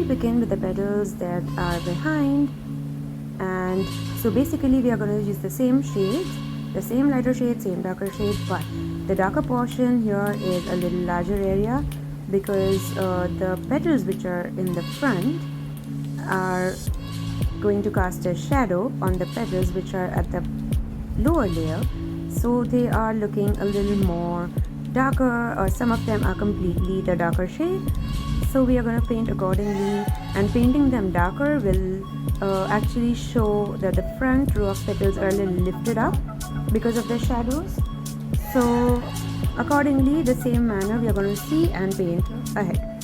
begin with the petals that are behind. And so basically we are going to use the same shades, the same lighter shade, same darker shade, but the darker portion here is a little larger area because the petals which are in the front are going to cast a shadow on the petals which are at the lower layer, so they are looking a little more darker, or some of them are completely the darker shade. So we are going to paint accordingly, and painting them darker will actually show that the front row of petals are a little lifted up because of the shadows. So accordingly, the same manner we are going to see and paint ahead.